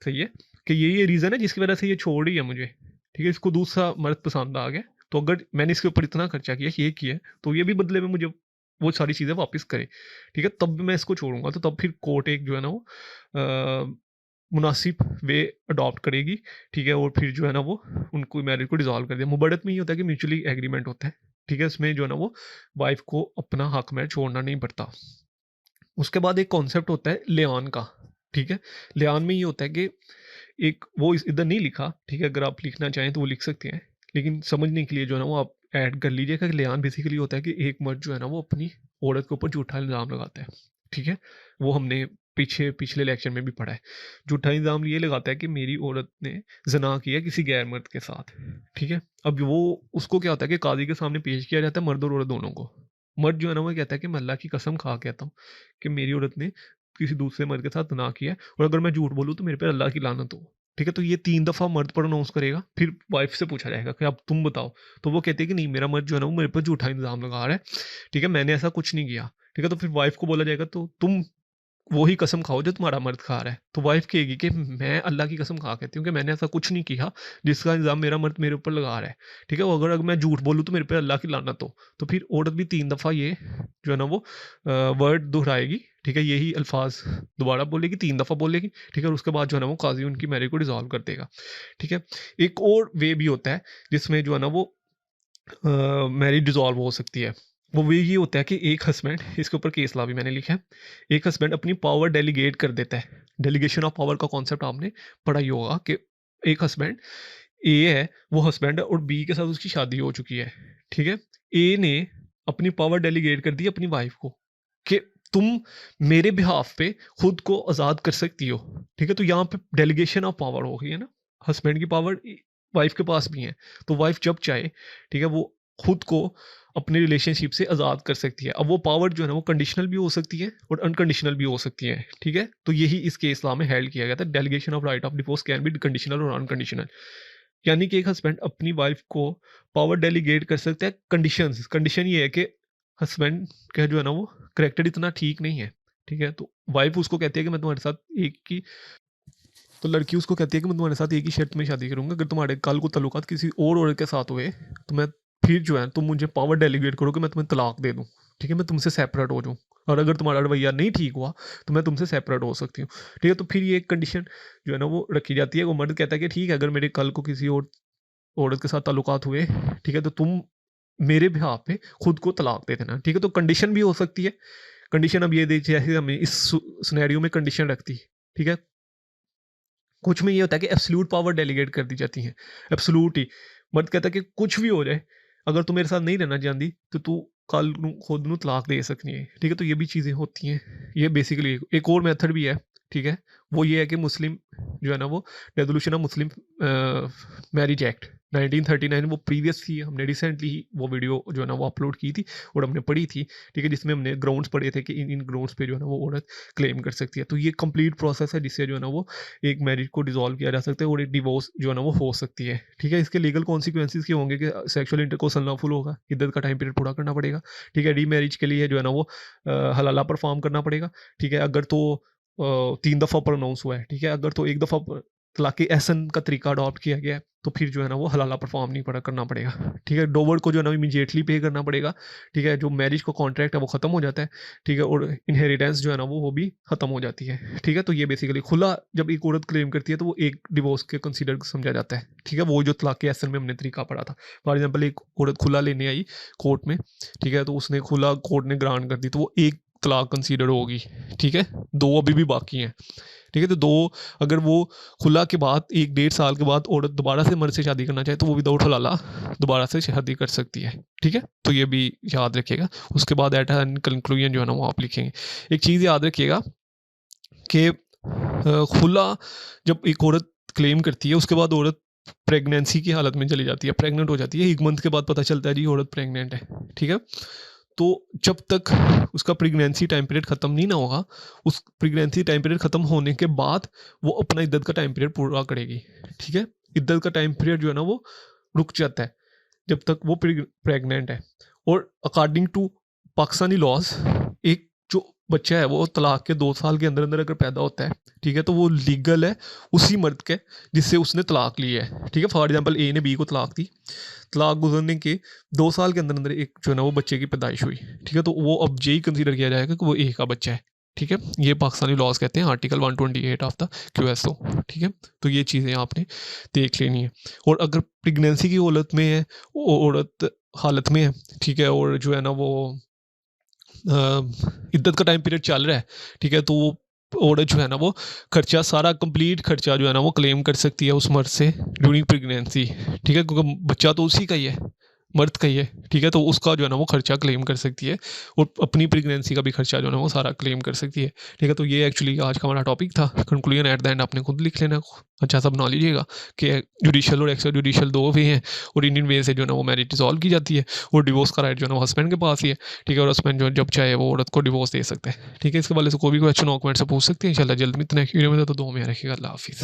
सही है, कि ये रीज़न है जिसकी वजह से ये छोड़ रही है मुझे, ठीक है। इसको दूसरा मर्द पसंद आ गया, तो अगर मैंने इसके ऊपर इतना खर्चा किया, ये किया, तो ये भी बदले में मुझे वो सारी चीज़ें वापस करे, ठीक है, तब भी मैं इसको छोड़ूंगा। तो तब फिर कोर्ट एक जो है ना वो मुनासिब वे अडॉप्ट करेगी, ठीक है, और फिर जो है ना वो उनको मैरिज को डिसॉल्व कर दिया। मुबड़त में ये होता है कि म्यूचुअली एग्रीमेंट होता है, ठीक है, इसमें जो है ना वो वाइफ को अपना हक में छोड़ना नहीं पड़ता। उसके बाद एक कॉन्सेप्ट होता है लियान का, ठीक है। लियान में ये होता है कि एक वो इधर नहीं लिखा, ठीक है, अगर आप लिखना चाहें तो वो लिख सकते हैं, लेकिन समझने के लिए जो है ना वो आप ऐड कर लीजिएगा कि लियान बेसिकली होता है कि एक मर्द जो है ना वो अपनी औरत के ऊपर झूठा इल्ज़ाम लगाता है, ठीक है। वो हमने पिछले लेक्चर में भी पढ़ा है। झूठा इल्ज़ाम ये लगाता है कि मेरी औरत ने ज़ना किया किसी गैर मर्द के साथ, ठीक है। अब वो उसको क्या होता है कि काजी के सामने पेश किया जाता है, मर्द और औरत दोनों को। मर्द जो है ना वो कहता है कि मैं अल्लाह की कसम खा कहता हूँ कि मेरी औरत ने किसी दूसरे मर्द के साथ ना किया है, और अगर मैं झूठ बोलूँ तो मेरे पे अल्लाह की लानत हो, ठीक है। तो ये 3 दफ़ा मर्द प्रोनाउंस करेगा, फिर वाइफ से पूछा जाएगा कि अब तुम बताओ, तो वो कहते हैं कि नहीं, मेरा मर्द जो है ना वो मेरे पर झूठा इल्ज़ाम लगा रहा है, ठीक है, मैंने ऐसा कुछ नहीं किया, ठीक है। तो फिर वाइफ को बोला जाएगा तो तुम वही कसम खाओ जो तुम्हारा मर्द खा रहा है। तो वाइफ कहेगी कि मैं अल्लाह की कसम खा कहती हूँ कि मैंने ऐसा कुछ नहीं किया जिसका इल्ज़ाम मेरा मर्द मेरे ऊपर लगा रहा है, ठीक है। वो अगर मैं झूठ बोलूँ तो मेरे पे अल्लाह की लानत हो। तो फिर औरत भी 3 दफ़ा ये जो है ना वो वर्ड दोहराएगी, ठीक है, यही अल्फाज दोबारा बोलेगी, 3 दफ़ा बोलेगी, ठीक है। और उसके बाद जो है ना वो काजी उनकी मैरिज को डिसॉल्व कर देगा, ठीक है। एक और वे भी होता है जिसमें जो है ना वो मैरिज डिसॉल्व हो सकती है। वो वे ये होता है कि एक हस्बैंड, इसके ऊपर केस लॉ भी मैंने लिखा है, एक हस्बैंड अपनी पावर डेलीगेट कर देता है। डेलीगेशन ऑफ पावर का कॉन्सेप्ट आपने पढ़ा ही होगा कि एक हस्बैंड ए है, वो हस्बैंड है और बी के साथ उसकी शादी हो चुकी है, ठीक है। ए ने अपनी पावर डेलीगेट कर दी अपनी वाइफ को कि तुम मेरे बिहाफ पे खुद को आज़ाद कर सकती हो, ठीक है। तो यहाँ पे डेलीगेशन ऑफ पावर हो गई है ना, हस्बैंड की पावर वाइफ के पास भी है। तो वाइफ जब चाहे, ठीक है, वो खुद को अपने रिलेशनशिप से आज़ाद कर सकती है। अब वो पावर जो है ना वो कंडीशनल भी हो सकती है और अनकंडीशनल भी हो सकती है, ठीक है। तो यही इस केस लॉ में हेल्ड किया गया था, delegation of right of divorce can be conditional और अनकंडीशनल। यानी कि एक हस्बैंड अपनी वाइफ को पावर डेलीगेट कर सकता है। कंडीशन ये है कि हस्बैंड का जो है ना वो करेक्टर इतना ठीक नहीं है, ठीक है। तो वाइफ उसको कहती है कि मैं तुम्हारे साथ एक ही तो लड़की उसको कहती है कि मैं तुम्हारे साथ एक ही शर्त में शादी करूंगा, अगर तुम्हारे कल को ताल्लुकात किसी और औरत के साथ हुए तो मैं फिर जो है तुम मुझे पावर डेलीगेट करो कि मैं तुम्हें तलाक दे दूं, ठीक है, मैं तुमसे सेपरेट हो जाऊं, और अगर तुम्हारा रवैया नहीं ठीक हुआ तो मैं तुमसे सेपरेट हो सकती हूँ, ठीक है। तो फिर ये एक कंडीशन जो है ना वो रखी जाती है। वो मर्द कहता है कि ठीक है, अगर मेरे कल को किसी और औरत के साथ ताल्लुकात हुए, ठीक है, तो तुम मेरे बिहाफ पे खुद को तलाक दे देना, ठीक है। तो कंडीशन भी हो सकती है। कंडीशन अब ये देखिए, जैसे हमें इस सिनेरियो में कंडीशन रखती, ठीक है। कुछ में ये होता है कि एब्सोल्यूट पावर डेलीगेट कर दी जाती है, एब्सोल्यूट ही। मर्द कहता है कि कुछ भी हो जाए, अगर तू मेरे साथ नहीं रहना चाहती तो तू कल खुद नू तलाक दे सकनी है, ठीक है। तो ये भी चीज़ें होती हैं। ये बेसिकली एक और मेथड भी है, ठीक है। वो ये है कि मुस्लिम जो है ना वो resolution of Muslim marriage act 1939, वो प्रीवियस थी, हमने रिसेंटली ही वो वीडियो जो है ना वो अपलोड की थी और हमने पढ़ी थी, ठीक है, जिसमें हमने ग्राउंड्स पढ़े थे कि इन ग्राउंड्स पे जो है ना वो औरत क्लेम कर सकती है। तो ये कंप्लीट प्रोसेस है जिससे जो है ना वो एक मैरिज को डिसॉल्व किया जा सकता है और एक डिवोर्स जो है ना वो हो सकती है, ठीक है। इसके लीगल कॉन्सिक्वेंसेज क्या होंगे कि सेक्सुअल इंटरकोर्स अनलॉफुल होगा, इद्दत का टाइम पीरियड पूरा करना पड़ेगा, ठीक है। री मैरिज के लिए जो है ना वो हलाला परफॉर्म करना पड़ेगा, ठीक है। अगर तो 3 दफ़ा प्रोनाउंस हुआ है, ठीक है। अगर तो एक दफ़ा तलाक़ एहसन का तरीका अडॉप्ट किया गया है तो फिर जो है ना वो हलाला परफॉर्म नहीं करना पड़ेगा, ठीक है। डोवर को जो है ना इमीडिएटली पे करना पड़ेगा, ठीक है। जो मैरिज का कॉन्ट्रैक्ट है वो ख़त्म हो जाता है, ठीक है, और इनहेरिटेंस जो है ना वो भी ख़त्म हो जाती है, ठीक है। तो ये बेसिकली खुला जब एक औरत क्लेम करती है तो वो एक डिवोर्स के कंसीडर समझा जाता है, ठीक है। वो जो तलाक़ एहसन में हमने तरीका पढ़ा था, फॉर एग्जाम्पल एक औरत खुला लेने आई कोर्ट में, ठीक है, तो उसने खुला कोर्ट ने ग्रांट कर दी तो वो एक तलाक कंसीडर होगी, ठीक है। 2 अभी भी बाकी हैं, ठीक है। तो 2 अगर वो खुला के बाद 1-1.5 साल के बाद औरत दोबारा से मर्द से शादी करना चाहे तो वो विदाउट हलाला दोबारा से शादी कर सकती है, ठीक है। तो ये भी याद रखिएगा। उसके बाद एट एन कंक्लूजन जो है ना वो आप लिखेंगे। एक चीज़ याद रखिएगा कि खुला जब एक औरत क्लेम करती है, उसके बाद औरत प्रेगनेंसी की हालत में चली जाती है, प्रेग्नेंट हो जाती है, 1 मंथ के बाद पता चलता है जी औरत प्रेग्नेंट है, ठीक है? तो जब तक उसका प्रेगनेंसी टाइम पीरियड ख़त्म नहीं ना होगा, उस प्रेगनेंसी टाइम पीरियड ख़त्म होने के बाद वो अपना इद्दत का टाइम पीरियड पूरा करेगी, ठीक है? इद्दत का टाइम पीरियड जो है ना वो रुक जाता है, जब तक वो प्रेग्नेंट है। और अकॉर्डिंग टू पाकिस्तानी लॉज, एक जो बच्चा है वो तलाक के 2 साल के अंदर अंदर अगर पैदा होता है, ठीक है, तो वो लीगल है उसी मर्द के जिससे उसने तलाक ली है, ठीक है? फॉर एग्जांपल ए ने बी को तलाक दी, तलाक गुजरने के 2 साल के अंदर अंदर एक जो है ना वो बच्चे की पैदाइश हुई, ठीक है? तो वो अब यही कंसीडर किया जाएगा कि वो ए का बच्चा है, ठीक है? ये पाकिस्तानी लॉज कहते हैं, आर्टिकल 128 ऑफ द QSO, ठीक है? तो ये चीज़ें आपने देख लेनी है। और अगर प्रेगनेंसी की हालत में है, औरत हालत में है, ठीक है, और जो है ना वो इद्दत का टाइम पीरियड चल रहा है, ठीक है, तो वो औरत जो है ना वो खर्चा, सारा कंप्लीट खर्चा जो है ना वो क्लेम कर सकती है उस मर्द से ड्यूरिंग प्रेगनेंसी, ठीक है? क्योंकि बच्चा तो उसी का ही है, मर्द का ही है, ठीक है? तो उसका जो है ना वो खर्चा क्लेम कर सकती है, और अपनी प्रेगनेंसी का भी खर्चा जो है ना वो सारा क्लेम कर सकती है, ठीक है? तो ये एक्चुअली आज का हमारा टॉपिक था। कंक्लूजन एट द एंड आपने खुद लिख लेना, अच्छा सा बना लीजिएगा कि जुडिशल और एक्स्ट्रा जुडिशल 2 वे हैं, और इंडियन वे से जो है ना वो मैरिज डिसॉल्व की जाती है, और डिवोर्स का राइट जो है ना वो हस्बैंड के पास ही है, ठीक है? और हस्बैंड जो जब चाहे वो औरत को डिवोर्स दे सकते हैं, ठीक है? इसके वाले से कोई भी क्वेश्चन हो कमेंट से पूछ सकते हैं। इंशाल्लाह जल्द में नेक्स्ट वीडियो में, तो दुआ में रखिएगा। अल्लाह हाफिज़।